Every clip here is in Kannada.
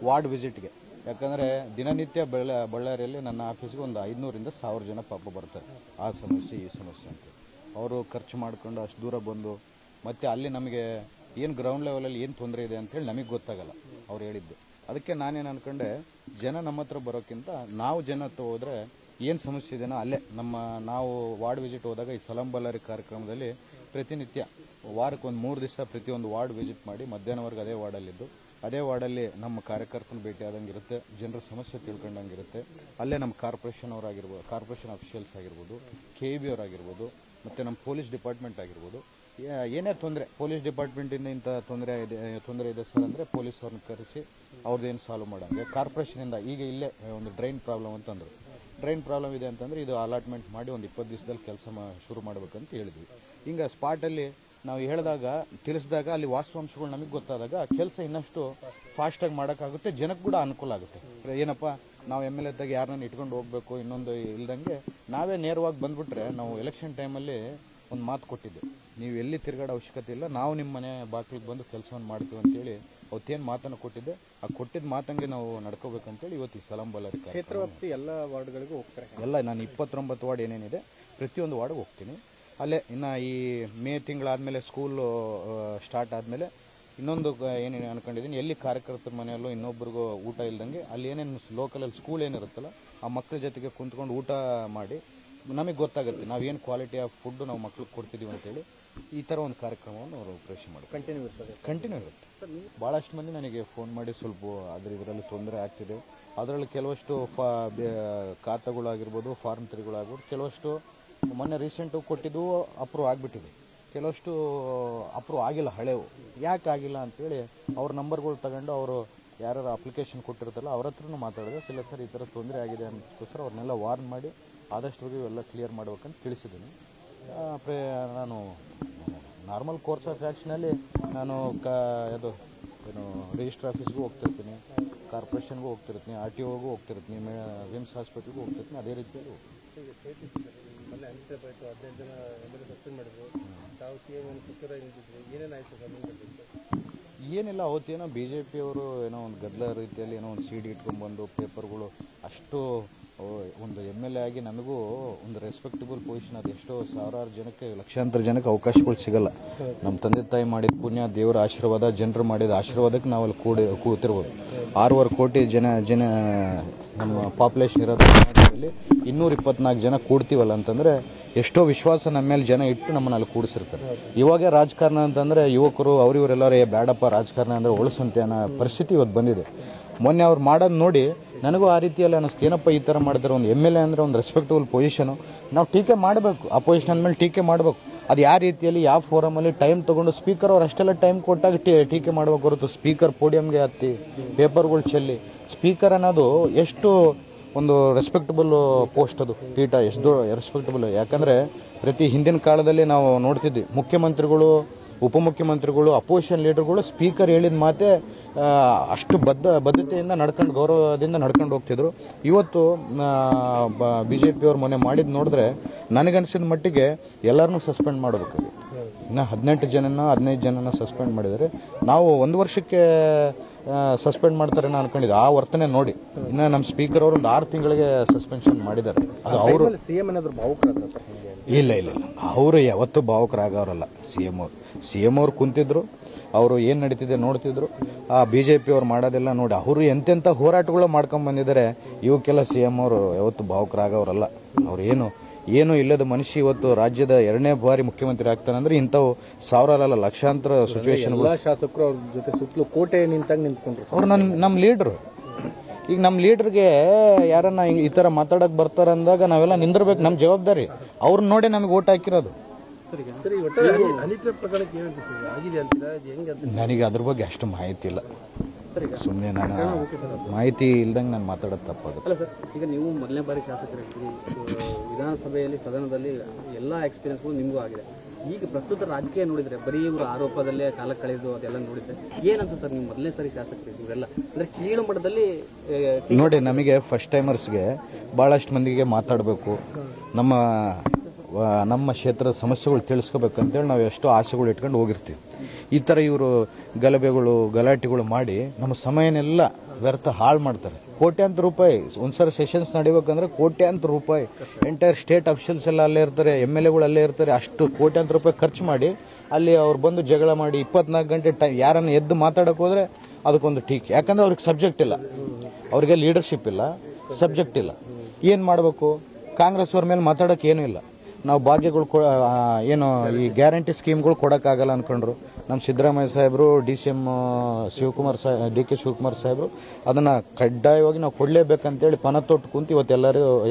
ವಾರ್ಡ್ ವಿಸಿಟ್ಗೆ. ಯಾಕಂದರೆ ದಿನನಿತ್ಯ ಬಳ್ಳಾರಿಯಲ್ಲಿ ನನ್ನ ಆಫೀಸ್ಗೆ ಒಂದು 500ರಿಂದ 1000 ಜನ ಪಾಪ ಬರ್ತಾರೆ. ಆ ಸಮಸ್ಯೆ ಈ ಸಮಸ್ಯೆ ಅಂತ ಅವರು ಖರ್ಚು ಮಾಡಿಕೊಂಡು ಅಷ್ಟು ದೂರ ಬಂದು ಮತ್ತು ಅಲ್ಲಿ ನಮಗೆ ಏನು ಗ್ರೌಂಡ್ ಲೆವೆಲಲ್ಲಿ ಏನು ತೊಂದರೆ ಇದೆ ಅಂತೇಳಿ ನಮಗೆ ಗೊತ್ತಾಗಲ್ಲ ಅವ್ರು ಹೇಳಿದ್ದು. ಅದಕ್ಕೆ ನಾನೇನು ಅಂದ್ಕೊಂಡೆ, ಜನ ನಮ್ಮ ಹತ್ರ ಬರೋಕ್ಕಿಂತ ನಾವು ಜನ ಹತ್ರ ಹೋದರೆ ಏನು ಸಮಸ್ಯೆ ಇದೆಯೋ ಅಲ್ಲೇ ನಾವು ವಾರ್ಡ್ ವಿಸಿಟ್ ಹೋದಾಗ ಈ ಸಲಾಂ ಬಳ್ಳಾರಿ ಕಾರ್ಯಕ್ರಮದಲ್ಲಿ ಪ್ರತಿನಿತ್ಯ ವಾರಕ್ಕೆ ಒಂದು 3 ದಿವಸ ಪ್ರತಿಯೊಂದು ವಾರ್ಡ್ ವಿಸಿಟ್ ಮಾಡಿ ಮಧ್ಯಾಹ್ನವರೆಗೆ ಅದೇ ವಾರ್ಡಲ್ಲಿದ್ದು ಅದೇ ವಾರ್ಡಲ್ಲಿ ನಮ್ಮ ಕಾರ್ಯಕರ್ತನ ಭೇಟಿ ಆದಂಗಿರುತ್ತೆ, ಜನರ ಸಮಸ್ಯೆ ತಿಳ್ಕೊಂಡಂಗಿರುತ್ತೆ. ಅಲ್ಲೇ ನಮ್ಮ ಕಾರ್ಪೊರೇಷನ್ ಅವರಾಗಿರ್ಬೋದು, ಕಾರ್ಪೊರೇಷನ್ ಅಫಿಷಿಯಲ್ಸ್ ಆಗಿರ್ಬೋದು, KEB ಅವರಾಗಿರ್ಬೋದು, ಮತ್ತು ನಮ್ಮ ಪೊಲೀಸ್ ಡಿಪಾರ್ಟ್ಮೆಂಟ್ ಆಗಿರ್ಬೋದು, ಏನೇ ತೊಂದರೆ ಪೊಲೀಸ್ ಡಿಪಾರ್ಟ್ಮೆಂಟಿಂದ ಇಂಥ ತೊಂದರೆ ಇದೆ ಸರ್ ಅಂದರೆ ಪೊಲೀಸ್ ಅವ್ರನ್ನ ಕರೆಸಿ ಅವ್ರದ್ದೇನು ಸಾಲ್ವ್ ಮಾಡೋಂಗೆ. ಕಾರ್ಪೊರೇಷನಿಂದ ಈಗ ಇಲ್ಲೇ ಒಂದು ಡ್ರೈನ್ ಪ್ರಾಬ್ಲಮ್ ಅಂತಂದರು. ಡ್ರೈನ್ ಪ್ರಾಬ್ಲಮ್ ಇದೆ ಅಂತಂದರೆ ಇದು ಅಲಾಟ್ಮೆಂಟ್ ಮಾಡಿ ಒಂದು 20 ದಿವಸದಲ್ಲಿ ಕೆಲಸ ಶುರು ಮಾಡಬೇಕಂತ ಹೇಳಿದ್ವಿ. ಹಿಂಗೆ ಸ್ಪಾಟಲ್ಲಿ ನಾವು ಹೇಳಿದಾಗ ತಿಳಿಸಿದಾಗ ಅಲ್ಲಿ ವಾಸ್ತವಾಂಶಗಳು ನಮಗೆ ಗೊತ್ತಾದಾಗ ಕೆಲಸ ಇನ್ನಷ್ಟು ಫಾಸ್ಟಾಗಿ ಮಾಡೋಕ್ಕಾಗುತ್ತೆ, ಜನಕ್ಕೆ ಕೂಡ ಅನುಕೂಲ ಆಗುತ್ತೆ. ಏನಪ್ಪ ನಾವು MLA ಇದ್ದಾಗ ಯಾರನ್ನ ಇಟ್ಕೊಂಡು ಹೋಗಬೇಕು ಇನ್ನೊಂದು ಇಲ್ದಂಗೆ ನಾವೇ ನೇರವಾಗಿ ಬಂದುಬಿಟ್ರೆ, ನಾವು ಎಲೆಕ್ಷನ್ ಟೈಮಲ್ಲಿ ಒಂದು ಮಾತು ಕೊಟ್ಟಿದ್ದೆ, ನೀವು ಎಲ್ಲಿ ತಿರುಗಾಡೋ ಅವಶ್ಯಕತೆ ಇಲ್ಲ, ನಾವು ನಿಮ್ಮ ಮನೆ ಬಾಗಿಲಿಗೆ ಬಂದು ಕೆಲಸವನ್ನು ಮಾಡ್ತೀವಿ ಅಂತೇಳಿ ಅವತ್ತೇನು ಮಾತನ್ನು ಕೊಟ್ಟಿದ್ದೆ, ಆ ಕೊಟ್ಟಿದ್ದ ಮಾತಂಗೆ ನಾವು ನಡ್ಕೋಬೇಕಂತೇಳಿ ಇವತ್ತು ಈ ಸಲಾಂ ಬಳ್ಳಾರಿ ಕ್ಷೇತ್ರ ವ್ಯಾಪ್ತಿ ಎಲ್ಲ ವಾರ್ಡ್ಗಳಿಗೂ ಹೋಗ್ತಾರೆ. ಎಲ್ಲ ನಾನು 29 ವಾರ್ಡ್ ಏನೇನಿದೆ ಪ್ರತಿಯೊಂದು ವಾರ್ಡ್ಗೆ ಹೋಗ್ತೀನಿ. ಅಲ್ಲೇ ಇನ್ನು ಈ ಮೇ ತಿಂಗಳಾದಮೇಲೆ ಸ್ಕೂಲು ಸ್ಟಾರ್ಟ್ ಆದಮೇಲೆ ಇನ್ನೊಂದು ಏನೇನು ಅನ್ಕೊಂಡಿದ್ದೀನಿ, ಎಲ್ಲಿ ಕಾರ್ಯಕರ್ತರ ಮನೆಯಲ್ಲೂ ಇನ್ನೊಬ್ರಿಗೂ ಊಟ ಇಲ್ದಂಗೆ ಅಲ್ಲಿ ಏನೇನು ಲೋಕಲಲ್ಲಿ ಸ್ಕೂಲ್ ಏನಿರುತ್ತಲ್ಲ ಆ ಮಕ್ಕಳ ಜೊತೆಗೆ ಕುಂತ್ಕೊಂಡು ಊಟ ಮಾಡಿ ನಮಗೆ ಗೊತ್ತಾಗುತ್ತೆ ನಾವೇನು ಕ್ವಾಲಿಟಿ ಆಫ್ ಫುಡ್ ನಾವು ಮಕ್ಳಿಗೆ ಕೊಡ್ತಿದ್ದೀವಿ ಅಂತೇಳಿ. ಈ ಥರ ಒಂದು ಕಾರ್ಯಕ್ರಮವನ್ನು ಅವರು ರೂಪರೇಷೆ ಮಾಡಿ ಕಂಟಿನ್ಯೂ ಇರುತ್ತೆ. ಭಾಳಷ್ಟು ಮಂದಿ ನನಗೆ ಫೋನ್ ಮಾಡಿ ಸ್ವಲ್ಪ ಇದರಲ್ಲಿ ತೊಂದರೆ ಆಗ್ತಿದೆ, ಅದರಲ್ಲಿ ಕೆಲವಷ್ಟು ಖಾತೆಗಳಾಗಿರ್ಬೋದು, ಫಾರ್ಮ್ 3ಗಳಾಗಿರ್ಬೋದು, ಕೆಲವಷ್ಟು ಮೊನ್ನೆ ರೀಸೆಂಟು ಕೊಟ್ಟಿದ್ದು ಅಪ್ರೂವ್ ಆಗಿಬಿಟ್ಟಿದೆ, ಕೆಲವಷ್ಟು ಅಪ್ರೂವ್ ಆಗಿಲ್ಲ, ಹಳೆವು. ಯಾಕೆ ಆಗಿಲ್ಲ ಅಂತೇಳಿ ಅವ್ರ ನಂಬರ್ಗಳು ತಗೊಂಡು ಅವರು ಯಾರು ಅಪ್ಲಿಕೇಶನ್ ಕೊಟ್ಟಿರ್ತಾರಲ್ಲ ಅವ್ರ ಹತ್ರನೂ ಮಾತಾಡಿದೆ. ಇಲ್ಲ ಸರ್ ಈ ಥರ ತೊಂದರೆ ಆಗಿದೆ ಅನ್ನೋದಕ್ಕೋಸ್ಕರ ಅವ್ರನ್ನೆಲ್ಲ ವಾರ್ನ್ ಮಾಡಿ ಆದಷ್ಟು ಇವೆಲ್ಲ ಕ್ಲಿಯರ್ ಮಾಡ್ಬೇಕಂತ ತಿಳಿಸಿದ್ದೀನಿ. ನಾನು ನಾರ್ಮಲ್ ಕೋರ್ಸ್ ಆಫ್ ಆ್ಯಕ್ಷನಲ್ಲಿ ನಾನು ಏನು ರಿಜಿಸ್ಟರ್ ಆಫೀಸ್ಗೂ ಹೋಗ್ತಿರ್ತೀನಿ, ಕಾರ್ಪೊರೇಷನ್ಗೂ ಹೋಗ್ತಿರ್ತೀನಿ, RTOಗೂ ಹೋಗ್ತಿರ್ತೀನಿ, ವಿಮ್ಸ್ ಹಾಸ್ಪಿಟ್ಲ್ಗೂ ಹೋಗ್ತಿರ್ತೀನಿ. ಅದೇ ರೀತಿಯಲ್ಲಿ ಏನಿಲ್ಲ, ಅವತ್ತೇನೋ BJP ಅವರು ಏನೋ ಒಂದು ಗದ್ದಲ ರೀತಿಯಲ್ಲಿ ಏನೋ ಒಂದು CD ಇಟ್ಕೊಂಡ್ಬಂದು ಪೇಪರ್ಗಳು ಅಷ್ಟು ಒಂದು MLA ಆಗಿ ನಮಗೂ ಒಂದು ರೆಸ್ಪೆಕ್ಟಬಲ್ ಪೊಸಿಷನ್, ಅದು ಎಷ್ಟೋ ಸಾವಿರಾರು ಜನಕ್ಕೆ ಲಕ್ಷಾಂತರ ಜನಕ್ಕೆ ಅವಕಾಶಗಳು ಸಿಗಲ್ಲ. ನಮ್ಮ ತಂದೆ ತಾಯಿ ಮಾಡಿದ ಪುಣ್ಯ, ದೇವರ ಆಶೀರ್ವಾದ, ಜನರು ಮಾಡಿದ ಆಶೀರ್ವಾದಕ್ಕೆ ನಾವಲ್ಲಿ ಕೂತಿರ್ಬೋದು. 6.5 ಕೋಟಿ ಜನ ನಮ್ಮ ಪಾಪ್ಯುಲೇಷನ್ ಇರೋದ್ರಲ್ಲಿ 224 ಜನ ಕೂಡ್ತೀವಲ್ಲ ಅಂತಂದರೆ ಎಷ್ಟೋ ವಿಶ್ವಾಸ ನಮ್ಮ ಮೇಲೆ ಜನ ಇಟ್ಟು ನಮ್ಮನ್ನು ಅಲ್ಲಿ ಕೂಡಿಸಿರ್ತಾರೆ. ಇವಾಗ ರಾಜಕಾರಣ ಅಂತಂದರೆ ಯುವಕರು ಇವರೆಲ್ಲರೂ ಬೇಡಪ್ಪ ರಾಜಕಾರಣ ಅಂದರೆ ಒಳಸಂತೆ ಅನ್ನೋ ಪರಿಸ್ಥಿತಿ ಇವತ್ತು ಬಂದಿದೆ. ಮೊನ್ನೆ ಅವ್ರು ಮಾಡೋದು ನೋಡಿ ನನಗೂ ಆ ರೀತಿಯಲ್ಲಿ ಅನ್ನಿಸ್ತು, ಏನಪ್ಪ ಈ ಥರ ಮಾಡಿದ್ರೆ. ಒಂದು MLA ಅಂದರೆ ಒಂದು ರೆಸ್ಪೆಕ್ಟಬಲ್ ಪೊಸಿಷನು, ನಾವು ಟೀಕೆ ಮಾಡಬೇಕು, ಆ ಪೊಸಿಷನ್ ಅಂದಮೇಲೆ ಟೀಕೆ ಮಾಡಬೇಕು. ಅದು ಯಾವ ರೀತಿಯಲ್ಲಿ ಯಾವ ಫೋರಮಲ್ಲಿ ಟೈಮ್ ತೊಗೊಂಡು ಸ್ಪೀಕರ್ ಅವ್ರು ಅಷ್ಟೆಲ್ಲ ಟೈಮ್ ಕೊಟ್ಟಾಗ ಟೀಕೆ ಮಾಡಬೇಕು ಹೊರತು ಸ್ಪೀಕರ್ ಪೋಡಿಯಮ್ಗೆ ಹತ್ತಿ ಪೇಪರ್ಗಳು ಚೆಲ್ಲಿ. ಸ್ಪೀಕರ್ ಅನ್ನೋದು ಎಷ್ಟು ಒಂದು ರೆಸ್ಪೆಕ್ಟಬಲ್ ಪೋಸ್ಟ್, ಅದು ಪೀಠ ಎಷ್ಟು ರೆಸ್ಪೆಕ್ಟಬಲ್. ಯಾಕಂದರೆ ಹಿಂದಿನ ಕಾಲದಲ್ಲಿ ನಾವು ನೋಡ್ತಿದ್ವಿ, ಮುಖ್ಯಮಂತ್ರಿಗಳು, ಉಪಮುಖ್ಯಮಂತ್ರಿಗಳು, ಅಪೋಸಿಷನ್ ಲೀಡರ್ಗಳು ಸ್ಪೀಕರ್ ಹೇಳಿದ ಮಾತೆ ಅಷ್ಟು ಬದ್ಧತೆಯಿಂದ ಗೌರವದಿಂದ ನಡ್ಕೊಂಡು ಹೋಗ್ತಿದ್ರು. ಇವತ್ತು BJP ಅವ್ರು ಮೊನ್ನೆ ಮಾಡಿದ್ದು ನೋಡಿದ್ರೆ ನನಗನ್ಸಿದ ಮಟ್ಟಿಗೆ ಎಲ್ಲರನ್ನೂ ಸಸ್ಪೆಂಡ್ ಮಾಡಬೇಕು. ಇನ್ನು 18 ಜನನ 15 ಜನನ ಸಸ್ಪೆಂಡ್ ಮಾಡಿದರೆ ನಾವು 1 ವರ್ಷಕ್ಕೆ ಸಸ್ಪೆಂಡ್ ಮಾಡ್ತಾರೆ ನಾನು ಅನ್ಕೊಂಡಿದ್ದೆ. ಆ ವರ್ತನೆ ನೋಡಿ ಇನ್ನು ನಮ್ಮ ಸ್ಪೀಕರ್ ಅವರು ಒಂದು 6 ತಿಂಗಳಿಗೆ ಸಸ್ಪೆನ್ಷನ್ ಮಾಡಿದ್ದಾರೆ. ಅದು ಅವರು ಇಲ್ಲ ಅವರು ಯಾವತ್ತೂ ಭಾವುಕರಾಗವ್ರಲ್ಲ. CM ಅವ್ರು ಕುಂತಿದ್ರು, ಅವರು ಏನು ನಡೀತಿದೆ ನೋಡ್ತಿದ್ರು. ಆ BJP ಅವ್ರು ಮಾಡೋದೆಲ್ಲ ನೋಡಿ ಅವರು ಎಂತೆಂಥ ಹೋರಾಟಗಳು ಮಾಡ್ಕೊಂಡು ಬಂದಿದ್ದಾರೆ. ಇವಕ್ಕೆಲ್ಲ CM ಅವರು ಯಾವತ್ತು ಭಾವುಕರಾಗವ್ರಲ್ಲ. ಅವ್ರು ಏನು ಇಲ್ಲದ ಮನುಷ್ಯ ಇವತ್ತು ರಾಜ್ಯದ 2ನೇ ಬಾರಿ ಮುಖ್ಯಮಂತ್ರಿ ಆಗ್ತಾನೆ ಅಂದ್ರೆ ಇಂಥವು ಸಾವಿರಾರಲ್ಲ ಲಕ್ಷಾಂತರ ಸಿಚುವೇಶನ್. ಶಾಸಕರು ಅವ್ರ ಜೊತೆ ಸುತ್ತಲೂ ಕೋಟೆ ನಿಂತ್ಕೊಂಡ್ರು. ಅವ್ರು ನಮ್ಮ ಲೀಡ್ರು. ಈಗ ನಮ್ಮ ಲೀಡ್ರಿಗೆ ಯಾರನ್ನ ಈ ಥರ ಮಾತಾಡೋಕೆ ಬರ್ತಾರೆ ಅಂದಾಗ ನಾವೆಲ್ಲ ನಿಂದಿರ್ಬೇಕು, ನಮ್ಮ ಜವಾಬ್ದಾರಿ. ಅವ್ರನ್ನ ನೋಡಿ ನಮಗೆ ಓಟ್ ಹಾಕಿರೋದು. ನನಗೆ ಅದ್ರ ಬಗ್ಗೆ ಅಷ್ಟು ಮಾಹಿತಿ ಇಲ್ಲ, ಸುಮ್ಮನೆ ನಾನು ಮಾಹಿತಿ ಇಲ್ದಂಗೆ ನಾನು ಮಾತಾಡೋದು ತಪ್ಪಾಗುತ್ತೆ. ಅಲ್ಲ ಸರ್, ಈಗ ನೀವು ಮೊದಲನೇ ಬಾರಿ ಶಾಸಕರಾಗ್ತೀರಿ, ವಿಧಾನಸಭೆಯಲ್ಲಿ ಸದನದಲ್ಲಿ ಎಲ್ಲ ಎಕ್ಸ್ಪೀರಿಯನ್ಸ್ಗಳು ನಿಮಗೂ ಆಗಿದೆ. ಈಗ ಪ್ರಸ್ತುತ ರಾಜಕೀಯ ನೋಡಿದರೆ ಬರೀ ಇವರು ಆರೋಪದಲ್ಲೇ ಕಾಲ ಕಳೆದು ಅದೆಲ್ಲ ನೋಡಿದ್ರೆ ಏನಂತ ಸರ್, ನೀವು ಮೊದಲನೇ ಸಾರಿ ಶಾಸಕರು ಇವೆಲ್ಲ ಅಂದರೆ ಕೀಳು ಮಟ್ಟದಲ್ಲಿ ನೋಡಿ. ನಮಗೆ ಫಸ್ಟ್ ಟೈಮರ್ಸ್ಗೆ ಭಾಳಷ್ಟು ಮಂದಿಗೆ ಮಾತಾಡಬೇಕು, ನಮ್ಮ ನಮ್ಮ ಕ್ಷೇತ್ರದ ಸಮಸ್ಯೆಗಳು ತಿಳಿಸ್ಕೋಬೇಕಂತೇಳಿ ನಾವು ಎಷ್ಟೋ ಆಸೆಗಳು ಇಟ್ಕೊಂಡು ಹೋಗಿರ್ತೀವಿ. ಈ ಥರ ಇವರು ಗಲಭೆಗಳು ಗಲಾಟೆಗಳು ಮಾಡಿ ನಮ್ಮ ಸಮಯನೆಲ್ಲ ವ್ಯರ್ಥ ಹಾಳು ಮಾಡ್ತಾರೆ. ಕೋಟ್ಯಾಂತರ ರೂಪಾಯಿ ಒಂದ್ಸರಿ ಸೆಷನ್ಸ್ ನಡಿಬೇಕಂದ್ರೆ ಕೋಟ್ಯಾಂತರ ರೂಪಾಯಿ, ಎಂಟೈರ್ ಸ್ಟೇಟ್ ಅಫಿಷಿಯಲ್ಸ್ ಎಲ್ಲ ಅಲ್ಲೇ ಇರ್ತಾರೆ, MLAಗಳು ಅಲ್ಲೇ ಇರ್ತಾರೆ. ಅಷ್ಟು ಕೋಟ್ಯಾಂತರ ರೂಪಾಯಿ ಖರ್ಚು ಮಾಡಿ ಅಲ್ಲಿ ಅವ್ರು ಬಂದು ಜಗಳ ಮಾಡಿ 24 ಗಂಟೆ ಯಾರನ್ನು ಎದ್ದು ಮಾತಾಡೋಕೆ ಹೋದ್ರೆ ಅದಕ್ಕೊಂದು ಟೀಕೆ. ಯಾಕಂದ್ರೆ ಅವ್ರಿಗೆ ಸಬ್ಜೆಕ್ಟ್ ಇಲ್ಲ, ಅವ್ರಿಗೆ ಲೀಡರ್ಶಿಪ್ ಇಲ್ಲ, ಸಬ್ಜೆಕ್ಟ್ ಇಲ್ಲ. ಏನು ಮಾಡಬೇಕು? ಕಾಂಗ್ರೆಸ್ ಅವ್ರ ಮೇಲೆ ಮಾತಾಡೋಕೆ ಏನೂ ಇಲ್ಲ. ನಾವು ಭಾಗ್ಯಗಳು ಏನು ಈ ಗ್ಯಾರಂಟಿ ಸ್ಕೀಮ್ಗಳು ಕೊಡೋಕ್ಕಾಗಲ್ಲ ಅಂದ್ಕೊಂಡ್ರು. ನಮ್ಮ ಸಿದ್ದರಾಮಯ್ಯ ಸಾಹೇಬರು, DCM ಶಿವಕುಮಾರ್ DK ಶಿವಕುಮಾರ್ ಸಾಹೇಬರು ಅದನ್ನು ಕಡ್ಡಾಯವಾಗಿ ನಾವು ಕೊಡಲೇಬೇಕಂತೇಳಿ ಪಣ ತೊಟ್ಟು ಕುಂತು ಇವತ್ತು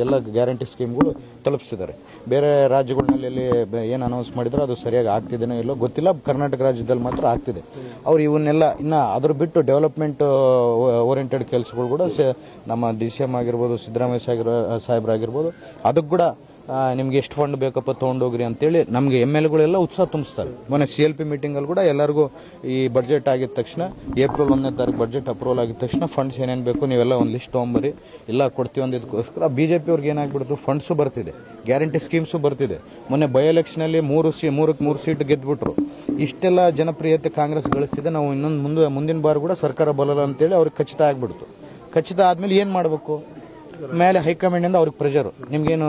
ಎಲ್ಲ ಗ್ಯಾರಂಟಿ ಸ್ಕೀಮ್ಗಳು ತಲುಪಿಸಿದ್ದಾರೆ. ಬೇರೆ ರಾಜ್ಯಗಳಲ್ಲಿ ಏನು ಅನೌನ್ಸ್ ಮಾಡಿದ್ರು ಅದು ಸರಿಯಾಗಿ ಆಗ್ತಿದೆಯೋ ಇಲ್ಲೋ ಗೊತ್ತಿಲ್ಲ. ಕರ್ನಾಟಕ ರಾಜ್ಯದಲ್ಲಿ ಮಾತ್ರ ಆಗ್ತಿದೆ. ಅವ್ರು ಇವನ್ನೆಲ್ಲ ಇನ್ನು ಅದ್ರ ಬಿಟ್ಟು ಡೆವಲಪ್ಮೆಂಟ್ ಓರಿಯೆಂಟೆಡ್ ಕೆಲಸಗಳು ಕೂಡ ನಮ್ಮ DCM ಆಗಿರ್ಬೋದು, ಸಿದ್ದರಾಮಯ್ಯ ಸಾಹೇಬರಾಗಿರ್ಬೋದು, ಅದಕ್ಕೆ ಕೂಡ ನಿಮ್ಗೆ ಎಷ್ಟು ಫಂಡ್ ಬೇಕಪ್ಪ ತೊಗೊಂಡೋಗ್ರಿ ಅಂತೇಳಿ ನಮಗೆ MLAಗಳೆಲ್ಲ ಉತ್ಸಾಹ ತುಂಬಿಸ್ತಾರೆ. ಮೊನ್ನೆ CLP ಮೀಟಿಂಗಲ್ಲಿ ಕೂಡ ಎಲ್ಲರಿಗೂ ಈ ಬಡ್ಜೆಟ್ ಆಗಿದ ತಕ್ಷಣ ಏಪ್ರಿಲ್ 1ನೇ ತಾರೀಕು ಬಡ್ಜೆಟ್ ಅಪ್ರೂವಲ್ ಆಗಿದ ತಕ್ಷಣ ಫಂಡ್ಸ್ ಏನೇನು ಬೇಕು ನೀವೆಲ್ಲ ಒಂದು ಲಿಸ್ಟ್ ತೊಗೊಂಬರಿ, ಎಲ್ಲ ಕೊಡ್ತೀವಿ ಅಂದಿದ್ದಕ್ಕೋಸ್ಕರ BJP ಅವ್ರಿಗೆ ಏನಾಗ್ಬಿಡ್ತು, ಫಂಡ್ಸು ಬರ್ತಿದೆ, ಗ್ಯಾರಂಟಿ ಸ್ಕೀಮ್ಸು ಬರ್ತಿದೆ. ಮೊನ್ನೆ ಬೈ ಎಲೆಕ್ಷನಲ್ಲಿ 3 ಸೀಟ್ ಗೆದ್ದುಬಿಟ್ರು. ಇಷ್ಟೆಲ್ಲ ಜನಪ್ರಿಯತೆ ಕಾಂಗ್ರೆಸ್ ಗಳಿಸ್ತಿದೆ. ನಾವು ಇನ್ನೊಂದು ಮುಂದಿನ ಬಾರಿ ಕೂಡ ಸರ್ಕಾರ ಬರಲ್ಲ ಅಂತೇಳಿ ಅವ್ರಿಗೆ ಖಚಿತ ಆಗ್ಬಿಡ್ತು. ಖಚಿತ ಆದಮೇಲೆ ಏನು ಮಾಡಬೇಕು? ಮೇಲೆ ಹೈಕಮಾಂಡಿಂದ ಅವ್ರಿಗೆ ಪ್ರೆಷರು, ನಿಮ್ಗೇನು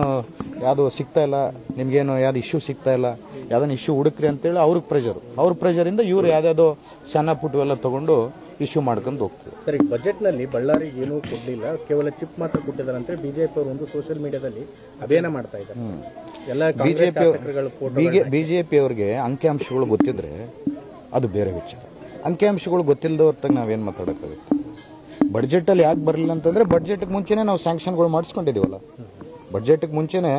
ಯಾವುದು ಸಿಗ್ತಾ ಇಲ್ಲ, ನಿಮ್ಗೇನು ಯಾವ್ದು ಇಶ್ಯೂ ಸಿಗ್ತಾ ಇಲ್ಲ, ಯಾವ್ದನ್ನ ಇಶ್ಯೂ ಹುಡುಕ್ರಿ ಅಂತೇಳಿ ಅವ್ರಿಗೆ ಪ್ರೆಷರು. ಅವ್ರ ಪ್ರೆಷರಿಂದ ಇವ್ರು ಯಾವುದ್ಯಾವುದೋ ಸಣ್ಣ ಪುಟ್ಟವೆಲ್ಲ ತೊಗೊಂಡು ಇಶ್ಯೂ ಮಾಡ್ಕೊಂಡು ಹೋಗ್ತಾರೆ. ಸರಿ, ಬಜೆಟ್ನಲ್ಲಿ ಬಳ್ಳಾರಿಗೆ ಏನೂ ಕೊಡಲಿಲ್ಲ, ಕೇವಲ ಚಿಪ್ ಮಾತ್ರ ಕೊಟ್ಟಿದ್ದಾರೆ ಅಂತ BJP ಅವರು ಒಂದು ಸೋಷಿಯಲ್ ಮೀಡಿಯಾದಲ್ಲಿ ಅಭಿಯಾನ ಮಾಡ್ತಾ ಇದ್ದಾರೆ. ಎಲ್ಲ BJP ಅವ್ರಿಗೆ ಅಂಕಿಅಂಶಗಳು ಗೊತ್ತಿದ್ರೆ ಅದು ಬೇರೆ ವಿಚಾರ. ಅಂಕಿಅಂಶಗಳು ಗೊತ್ತಿಲ್ಲದವ್ರ ನಾವೇನು ಮಾತಾಡೋಕ್ಕಾಗುತ್ತೆ? ಬಡ್ಜೆಟಲ್ಲಿ ಯಾಕೆ ಬರಲಿಲ್ಲ ಅಂತಂದರೆ ಬಡ್ಜೆಟ್ಗೆ ಮುಂಚೆನೇ ನಾವು ಸ್ಯಾಂಕ್ಷನ್ಗಳು ಮಾಡಿಸ್ಕೊಂಡಿದ್ದೀವಲ್ಲ. ಬಡ್ಜೆಟ್ಗೆ ಮುಂಚೆನೇ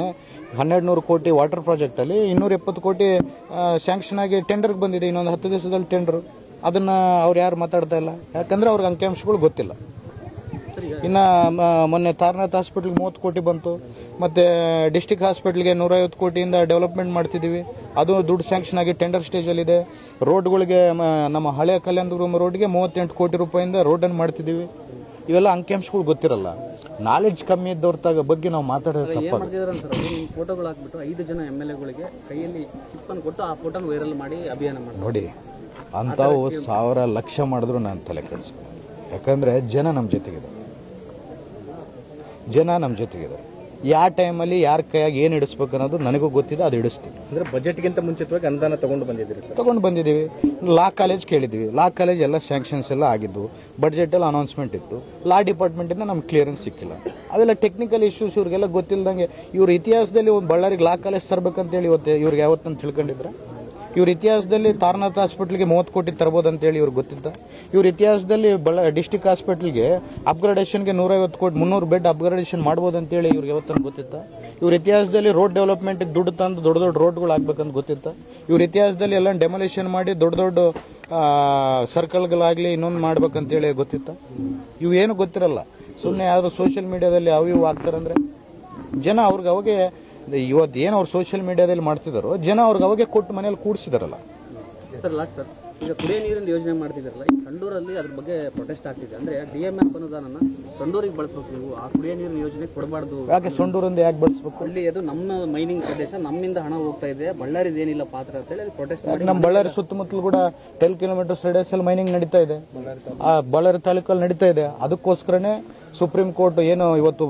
1200 ಕೋಟಿ ವಾಟರ್ ಪ್ರಾಜೆಕ್ಟಲ್ಲಿ 270 ಕೋಟಿ ಸ್ಯಾಂಕ್ಷನ್ ಆಗಿ ಟೆಂಡರ್ಗೆ ಬಂದಿದೆ. ಇನ್ನೊಂದು 10 ದಿವಸದಲ್ಲಿ ಟೆಂಡರ್. ಅದನ್ನು ಅವ್ರು ಯಾರು ಮಾತಾಡ್ತಾ ಇಲ್ಲ, ಯಾಕಂದರೆ ಅವ್ರಿಗೆ ಅಂಕಿಅಂಶಗಳು ಗೊತ್ತಿಲ್ಲ. ಇನ್ನು ಮೊನ್ನೆ ತಾರನಾಥ್ ಹಾಸ್ಪಿಟ್ಲ್ಗೆ 30 ಕೋಟಿ ಬಂತು, ಮತ್ತು ಡಿಸ್ಟಿಕ್ ಹಾಸ್ಪಿಟ್ಲ್ಗೆ 150 ಕೋಟಿಯಿಂದ ಡೆವಲಪ್ಮೆಂಟ್ ಮಾಡ್ತಿದ್ದೀವಿ. ಅದು ದುಡ್ಡು ಸ್ಯಾಂಕ್ಷನ್ ಆಗಿ ಟೆಂಡರ್ ಸ್ಟೇಜಲ್ಲಿದೆ. ರೋಡ್ಗಳಿಗೆ ನಮ್ಮ ಹಳೆ ಕಲ್ಯಾಣದುರ್ಗ ರೋಡ್ಗೆ 38 ಕೋಟಿ ರೂಪಾಯಿಂದ ರೋಡನ್ನು ಮಾಡ್ತಿದ್ದೀವಿ. ಇವೆಲ್ಲ ಅಂಕಿಅಂಶಗಳು ಗೊತ್ತಿರಲ್ಲ. ನಾಲೆಡ್ಜ್ ಕಮ್ಮಿ ಇದ್ದವ್ರ ಬಗ್ಗೆ ನಾವು ಮಾತಾಡೋದು ತಪ್ಪಾಗುತ್ತೆ. ಫೋಟೋಗಳು ಹಾಕ್ಬಿಟ್ಟು 5 ಜನ MLAಗಳಿಗೆ ಕೈಯಲ್ಲಿ ಚಿಪ್ಪನ್ನು ಕೊಟ್ಟು ಆ ಫೋಟೋನ ವೈರಲ್ ಮಾಡಿ ಅಭಿಯಾನ ಮಾಡಿ ನೋಡಿ, ಅಂಥವು 1000 ಲಕ್ಷ ಮಾಡಿದ್ರು ನಾನು ತಲೆ ಕೆಡಿಸ್ತೀನಿ. ಯಾಕಂದರೆ ಜನ ನಮ್ಮ ಜೊತೆಗಿದೆ. ಯಾವ ಟೈಮಲ್ಲಿ ಯಾರ ಕೈಯಾಗಿ ಏನು ಇಡಿಸ್ಬೇಕು ಅನ್ನೋದು ನನಗೂ ಗೊತ್ತಿದೆ, ಅದು ಇಡಿಸ್ತೀವಿ. ಅಂದರೆ ಬಜೆಟ್ಗಿಂತ ಮುಂಚಿತವಾಗಿ ಅನುದಾನ ತಗೊಂಡು ಬಂದಿದ್ದೀವಿ. ಲಾ ಕಾಲೇಜ್ ಕೇಳಿದ್ದೀವಿ. ಲಾ ಕಾಲೇಜ್ ಎಲ್ಲ ಸ್ಯಾಂಕ್ಷನ್ಸ್ ಎಲ್ಲ ಆಗಿದ್ದು, ಬಡ್ಜೆಟಲ್ಲಿ ಅನೌನ್ಸ್ಮೆಂಟ್ ಇತ್ತು. ಲಾ ಡಿಪಾರ್ಟ್ಮೆಂಟಿಂದ ನಮ್ಗೆ ಕ್ಲಿಯರೆನ್ಸ್ ಸಿಕ್ಕಿಲ್ಲ. ಅದೆಲ್ಲ ಟೆಕ್ನಿಕಲ್ ಇಶ್ಯೂಸ್. ಇವ್ರಿಗೆಲ್ಲ ಗೊತ್ತಿಲ್ಲದಂಗೆ ಇವ್ರ ಇತಿಹಾಸದಲ್ಲಿ ಒಂದು ಬಳ್ಳಾರಿಗೆ ಲಾ ಕಾಲೇಜ್ ತರಬೇಕಂತೇಳಿ ಇವ್ರಿಗೆ ಯಾವತ್ತಂತ ತಿಳ್ಕೊಂಡಿದ್ರೆ? ಇವ್ರ ಇತಿಹಾಸದಲ್ಲಿ ತಾರನಾಥ್ ಹಾಸ್ಪಿಟ್ಲಿಗೆ 30 ಕೋಟಿ ತರ್ಬೋದು ಅಂತೇಳಿ ಇವ್ರಿಗೆ ಗೊತ್ತಿದ್ದ? ಇವ್ರ ಇತಿಹಾಸದಲ್ಲಿ ಡಿಸ್ಟಿಕ್ ಹಾಸ್ಪಿಟ್ಲಿಗೆ ಅಪ್ಗ್ರೇಡೇಷನ್ಗೆ 150 ಕೋಟಿ 300 ಬೆಡ್ ಅಪ್ಗ್ರೇಡೇಷನ್ ಮಾಡ್ಬೋದು ಅಂತೇಳಿ ಇವ್ರಿಗೆ ಯಾವತ್ತಂತ ಗೊತ್ತಿತ್ತ? ಇವ್ರ ಇತಿಹಾಸದಲ್ಲಿ ರೋಡ್ ಡೆವಲಪ್ಮೆಂಟಿಗೆ ದುಡ್ಡು ತಂದು ದೊಡ್ಡ ರೋಡ್ಗಳು ಆಗ್ಬೇಕಂತ ಗೊತ್ತಿತ್ತ? ಇವ್ರ ಇತಿಹಾಸದಲ್ಲಿ ಎಲ್ಲ ಡೆಮೊಲೇಷನ್ ಮಾಡಿ ದೊಡ್ಡ ಸರ್ಕಲ್ಗಳಾಗಲಿ ಇನ್ನೊಂದು ಮಾಡ್ಬೇಕಂತೇಳಿ ಗೊತ್ತಿತ್ತ? ಇವೇನು ಗೊತ್ತಿರಲ್ಲ. ಸುಮ್ಮನೆ ಯಾರು ಸೋಷಿಯಲ್ ಮೀಡಿಯಾದಲ್ಲಿ ಇವು ಆಗ್ತಾರಂದ್ರೆ ಜನ ಅವ್ರಿಗೆ ಅವಾಗೆ ಇವತ್ತು ಏನು ಅವ್ರು ಸೋಷಿಯಲ್ ಮೀಡಿಯಾದಲ್ಲಿ ಮಾಡ್ತಿದ್ದಾರೋ ಜನ ಅವ್ರಿಗೆ ಅವಾಗೆ ಕೊಟ್ಟು ಮನೇಲಿ ಕೂಡಿಸಿದಾರಲ್ಲ. ಸರ್ ಲಾಸ್ಟ್ ಸರ್, ಈಗ ಕುಡಿಯೋ ನೀರಿನ ಯೋಜನೆ ಮಾಡ್ತಿದ್ದಾರಲ್ಲ, ಈ ಸಂಡೂರಲ್ಲಿ ಅದ್ರ ಬಗ್ಗೆ ಪ್ರೊಟೆಸ್ಟ್ ಆಗ್ತಿದೆ. ಅಂದರೆ DMF ಅನುದಾನನ ಸಂಡೂರಿಗೆ ಬಳಸಬೇಕು, ನೀವು ಆ ಕುಡಿಯೋ ನೀರಿನ ಯೋಜನೆ ಕೊಡಬಾರ್ದು. ಯಾಕೆ ಸಂಡೂರಿಂದ ಯಾಕೆ ಬಳಸಬೇಕು? ಅಲ್ಲಿ ಅದು ನಮ್ಮ ಮೈನಿಂಗ್ ಪ್ರದೇಶ, ನಮ್ಮಿಂದ ಹಣ ಹೋಗ್ತಾ ಇದೆ, ಬಳ್ಳಾರಿದು ಏನಿಲ್ಲ ಪಾತ್ರ ಅಂತೇಳಿ ಪ್ರೊಟೆಸ್ಟ್ ಮಾಡಿ. ನಮ್ಮ ಬಳ್ಳಾರಿ ಸುತ್ತಮುತ್ತಲು ಕೂಡ 10 ಕಿಲೋಮೀಟರ್ ರೇಡಿಯಸಲ್ಲಿ ಮೈನಿಂಗ್ ನಡೀತಾ ಇದೆ. ಆ ಬಳ್ಳಾರಿ ತಾಲೂಕಲ್ಲಿ ನಡೀತಾ ಇದೆ. ಅದಕ್ಕೋಸ್ಕರನೇ ಸುಪ್ರೀಂ ಕೋರ್ಟ್ ಏನು ಇವತ್ತು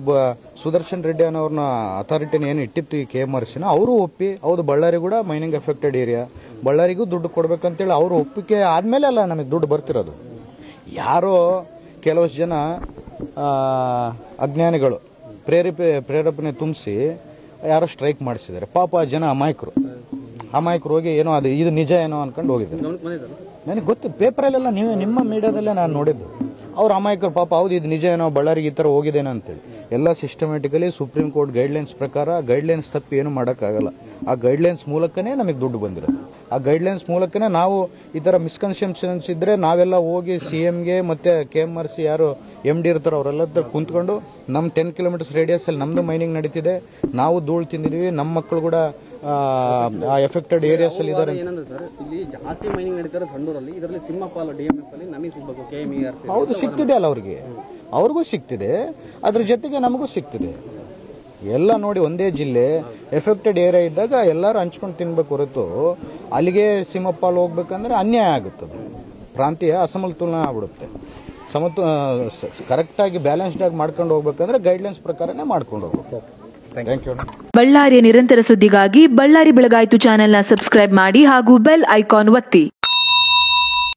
ಸುದರ್ಶನ್ ರೆಡ್ಡಿ ಅನ್ನೋರ್ನ ಅಥಾರಿಟಿನ ಏನು ಇಟ್ಟಿತ್ತು ಈ KMRCನ, ಅವರು ಒಪ್ಪಿ ಹೌದು ಬಳ್ಳಾರಿ ಕೂಡ ಮೈನಿಂಗ್ ಅಫೆಕ್ಟೆಡ್ ಏರಿಯಾ, ಬಳ್ಳಾರಿಗೂ ದುಡ್ಡು ಕೊಡ್ಬೇಕಂತೇಳಿ ಅವರು ಒಪ್ಪಿಗೆ ಆದಮೇಲೆ ಅಲ್ಲ ನಮಗೆ ದುಡ್ಡು ಬರ್ತಿರೋದು. ಯಾರೋ ಕೆಲವಷ್ಟು ಜನ ಅಜ್ಞಾನಿಗಳು ಪ್ರೇರೇಪಣೆ ತುಂಬಿಸಿ ಯಾರೋ ಸ್ಟ್ರೈಕ್ ಮಾಡಿಸಿದ್ದಾರೆ. ಪಾಪ ಜನ ಅಮಾಯಕರು ಹೋಗಿ ಏನೋ ಇದು ನಿಜ ಏನೋ ಅನ್ಕೊಂಡು ಹೋಗಿದ್ದಾರೆ. ನನಗೆ ಗೊತ್ತು, ಪೇಪರಲ್ಲೆಲ್ಲ ನಿಮ್ಮ ಮೀಡಿಯಾದಲ್ಲೇ ನಾನು ನೋಡಿದ್ದು. ಅವ್ರ ಅಮಾಯಕರು ಪಾಪ ಹೌದು ಇದು ನಿಜ ಏನೋ ಬಳ್ಳಾರಿಗೆ ಈ ಥರ ಹೋಗಿದ್ದೇನೆ ಅಂತೇಳಿ. ಎಲ್ಲ ಸಿಸ್ಟಮ್ಯಾಟಿಕಲಿ ಸುಪ್ರೀಂ ಕೋರ್ಟ್ ಗೈಡ್ಲೈನ್ಸ್ ಪ್ರಕಾರ ಗೈಡ್ಲೈನ್ಸ್ ತಪ್ಪಿ ಏನು ಮಾಡೋಕ್ಕಾಗಲ್ಲ. ಆ ಗೈಡ್ಲೈನ್ಸ್ ಮೂಲಕನೇ ನಮಗೆ ದುಡ್ಡು ಬಂದಿರೋದು. ಆ ಗೈಡ್ಲೈನ್ಸ್ ಮೂಲಕನೇ ನಾವು ಈ ಥರ ಮಿಸ್ಕನ್ಸೆಪ್ಷನ್ಸ್ ಇದ್ದರೆ ನಾವೆಲ್ಲ ಹೋಗಿ CMಗೆ ಮತ್ತು KMRC ಯಾರು MD ಇರ್ತಾರೋ ಅವರೆಲ್ಲ ಕುಂತ್ಕೊಂಡು ನಮ್ಮ 10 ಕಿಲೋಮೀಟರ್ಸ್ ರೇಡಿಯಸಲ್ಲಿ ನಮ್ಮದು ಮೈನಿಂಗ್ ನಡೀತಿದೆ, ನಾವು ಧೂಳು ತಿಂದಿದ್ದೀವಿ, ನಮ್ಮ ಮಕ್ಕಳು ಕೂಡ ಆ ಎಫೆಕ್ಟೆಡ್ ಏರಿಯಾಸ್ ಅಲ್ಲಿ ಇದ್ದಾರೆ. ಏನಂದ್ರೆ ಸರ್, ಇಲ್ಲಿ ಜಾಸ್ತಿ ಮೈನಿಂಗ್ ನಡೀತಾರೆ ಸಂಡೂರಲ್ಲಿ, ಇದರಲ್ಲಿ ಸಿಂಹಪಾಲು DMF ಅಲ್ಲಿ ನಮಗೆ ಸಿಗಬೇಕು, KMRC ಹೌದು ಸಿಗ್ತಿದೆ ಅಲ್ಲ, ಅವ್ರಿಗೂ ಸಿಗ್ತಿದೆ, ಅದ್ರ ಜೊತೆಗೆ ನಮಗೂ ಸಿಗ್ತಿದೆ. ಎಲ್ಲ ನೋಡಿ ಒಂದೇ ಜಿಲ್ಲೆ ಎಫೆಕ್ಟೆಡ್ ಏರಿಯಾ ಇದ್ದಾಗ ಎಲ್ಲರೂ ಹಂಚ್ಕೊಂಡು ತಿನ್ಬೇಕು ಹೊರತು ಅಲ್ಲಿಗೆ ಸಿಮಪ್ಪಾಲ್ ಹೋಗ್ಬೇಕಂದ್ರೆ ಅನ್ಯಾಯ ಆಗುತ್ತದೆ, ಪ್ರಾಂತೀಯ ಅಸಮತೋಲನ ಆಗ್ಬಿಡುತ್ತೆ. ಕರೆಕ್ಟಾಗಿ ಬ್ಯಾಲೆನ್ಸ್ಡಾಗಿ ಮಾಡ್ಕೊಂಡು ಹೋಗ್ಬೇಕಂದ್ರೆ ಗೈಡ್ಲೈನ್ಸ್ ಪ್ರಕಾರನೇ ಮಾಡ್ಕೊಂಡು ಹೋಗ್ಬೇಕು. Thank you. ಬಳ್ಳಾರಿಯ ನಿರಂತರ ಸುದ್ದಿಗಾಗಿ ಬಳ್ಳಾರಿ ಬೆಳಗಾಯಿತು ಚಾನೆಲ್ನ ಸಬ್ಸ್ಕ್ರೈಬ್ ಮಾಡಿ ಹಾಗೂ ಬೆಲ್ ಐಕಾನ್ ಒತ್ತಿ.